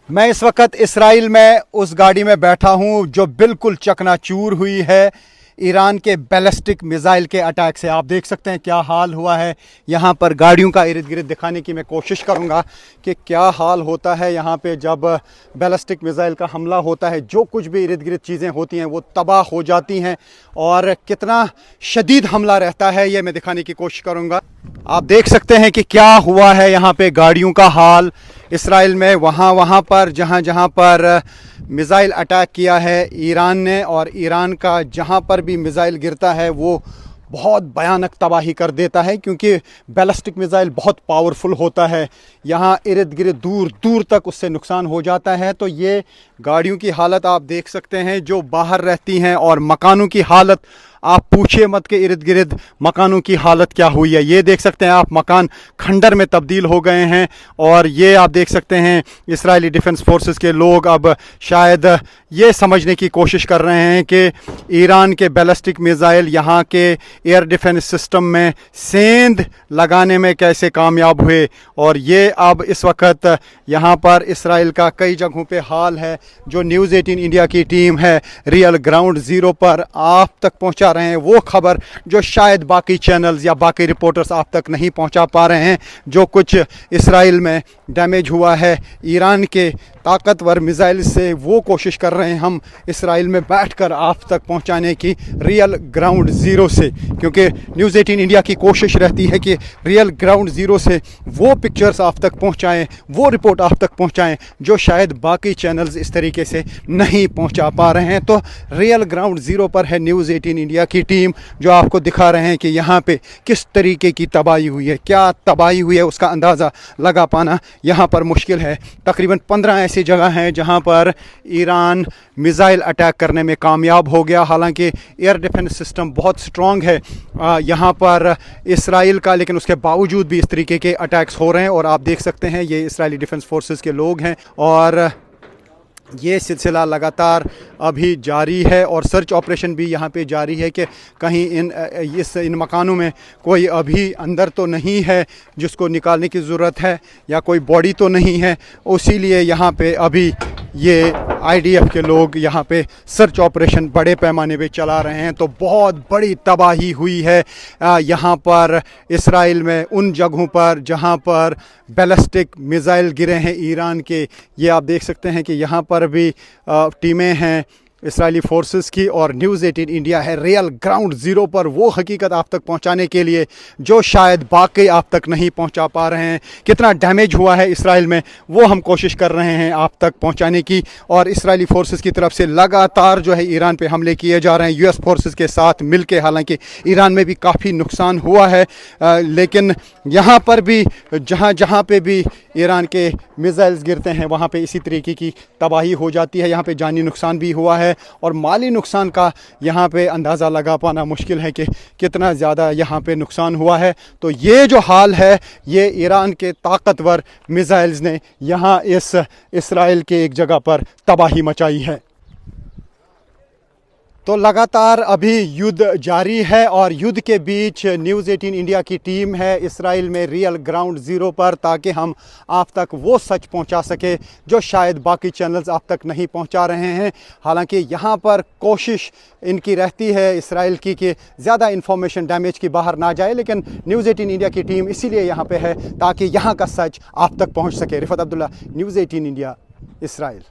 मैं इस वक्त इसराइल में उस गाड़ी में बैठा हूं जो बिल्कुल चकनाचूर हुई है ईरान के बैलिस्टिक मिसाइल के अटैक से। आप देख सकते हैं क्या हाल हुआ है। यहाँ पर गाड़ियों का इर्द गिर्द दिखाने की मैं कोशिश करूँगा कि क्या हाल होता है यहाँ पे जब बैलिस्टिक मिसाइल का हमला होता है। जो कुछ भी इर्द गिर्द चीज़ें होती हैं वो तबाह हो जाती हैं और कितना शदीद हमला रहता है ये मैं दिखाने की कोशिश करूँगा। आप देख सकते हैं कि क्या हुआ है यहाँ पे गाड़ियों का हाल इसराइल में। वहाँ पर जहाँ पर मिसाइल अटैक किया है ईरान ने, और ईरान का जहाँ पर भी मिसाइल गिरता है वो बहुत भयानक तबाही कर देता है क्योंकि बैलिस्टिक मिसाइल बहुत पावरफुल होता है। यहाँ इर्द गिर्द दूर दूर तक उससे नुकसान हो जाता है। तो ये गाड़ियों की हालत आप देख सकते हैं जो बाहर रहती हैं, और मकानों की हालत आप पूछिए मत के इर्द गिर्द मकानों की हालत क्या हुई है। ये देख सकते हैं आप मकान खंडर में तब्दील हो गए हैं। और ये आप देख सकते हैं इजरायली डिफेंस फोर्सेस के लोग अब शायद ये समझने की कोशिश कर रहे हैं कि ईरान के बैलिस्टिक मिसाइल यहाँ के एयर डिफेंस सिस्टम में सेंध लगाने में कैसे कामयाब हुए। और ये अब इस वक्त यहाँ पर इसराइल का कई जगहों पे हाल है जो न्यूज़ 18 इंडिया की टीम है रियल ग्राउंड ज़ीरो पर आप तक पहुँचा रहे हैं। वो खबर जो शायद बाकी चैनल्स या बाकी रिपोर्टर्स आप तक नहीं पहुँचा पा रहे हैं। जो कुछ इसराइल में डैमेज हुआ है ईरान के ताकतवर मिसाइल से, वो कोशिश कर रहे हैं हम इसराइल में बैठकर आप तक पहुंचाने की रियल ग्राउंड ज़ीरो से। क्योंकि न्यूज़ 18 इंडिया की कोशिश रहती है कि रियल ग्राउंड ज़ीरो से वो पिक्चर्स आप तक पहुंचाएं, वो रिपोर्ट आप तक पहुंचाएं जो शायद बाकी चैनल्स इस तरीके से नहीं पहुंचा पा रहे हैं। तो रियल ग्राउंड ज़ीरो पर है न्यूज़ 18 इंडिया की टीम जो आपको दिखा रहे हैं कि यहाँ पे किस तरीके की तबाही हुई है। क्या तबाही हुई है उसका अंदाज़ा लगा पाना यहाँ पर मुश्किल है। तकरीबन 15 ऐसी जगह हैं जहां पर ईरान मिसाइल अटैक करने में कामयाब हो गया। हालांकि एयर डिफेंस सिस्टम बहुत स्ट्रांग है यहां पर इसराइल का, लेकिन उसके बावजूद भी इस तरीके के अटैक्स हो रहे हैं। और आप देख सकते हैं ये इसराइली डिफेंस फोर्सेस के लोग हैं और ये सिलसिला लगातार अभी जारी है और सर्च ऑपरेशन भी यहाँ पे जारी है कि कहीं इन मकानों में कोई अभी अंदर तो नहीं है जिसको निकालने की ज़रूरत है या कोई बॉडी तो नहीं है। इसीलिए यहाँ पे अभी ये आईडीएफ के लोग यहाँ पे सर्च ऑपरेशन बड़े पैमाने पे चला रहे हैं। तो बहुत बड़ी तबाही हुई है यहाँ पर इसराइल में उन जगहों पर जहाँ पर बैलिस्टिक मिसाइल गिरे हैं ईरान के। ये आप देख सकते हैं कि यहाँ पर भी टीमें हैं इसराइली फोर्सेस की, और न्यूज़ 18 इंडिया है रियल ग्राउंड ज़ीरो पर वो हकीकत आप तक पहुंचाने के लिए जो शायद बाकी आप तक नहीं पहुंचा पा रहे हैं। कितना डैमेज हुआ है इसराइल में वो हम कोशिश कर रहे हैं आप तक पहुंचाने की। और इसराइली फोर्सेस की तरफ से लगातार जो है ईरान पे हमले किए जा रहे हैं यूएस फोर्सेस के साथ मिलके। हालांकि ईरान में भी काफ़ी नुकसान हुआ है लेकिन यहाँ पर भी जहाँ पे भी ईरान के मिसाइल्स गिरते हैं वहाँ पे इसी तरीके की तबाही हो जाती है। यहाँ पे जानी नुकसान भी हुआ है और माली नुकसान का यहाँ पे अंदाज़ा लगा पाना मुश्किल है कि कितना ज़्यादा यहाँ पे नुकसान हुआ है। तो ये जो हाल है ये ईरान के ताकतवर मिसाइल्स ने यहाँ इस इसराइल के एक जगह पर तबाही मचाई है। तो लगातार अभी युद्ध जारी है और युद्ध के बीच न्यूज़ 18 इंडिया की टीम है इसराइल में रियल ग्राउंड ज़ीरो पर, ताकि हम आप तक वो सच पहुंचा सके जो शायद बाकी चैनल्स आप तक नहीं पहुंचा रहे हैं। हालांकि यहां पर कोशिश इनकी रहती है इसराइल की कि ज़्यादा इंफॉर्मेशन डैमेज की बाहर ना जाए, लेकिन न्यूज़ 18 इंडिया की टीम इसीलिए यहाँ पे है ताकि यहाँ का सच आप तक पहुँच सके। Rifat Abdullah, news 18 India, Israel.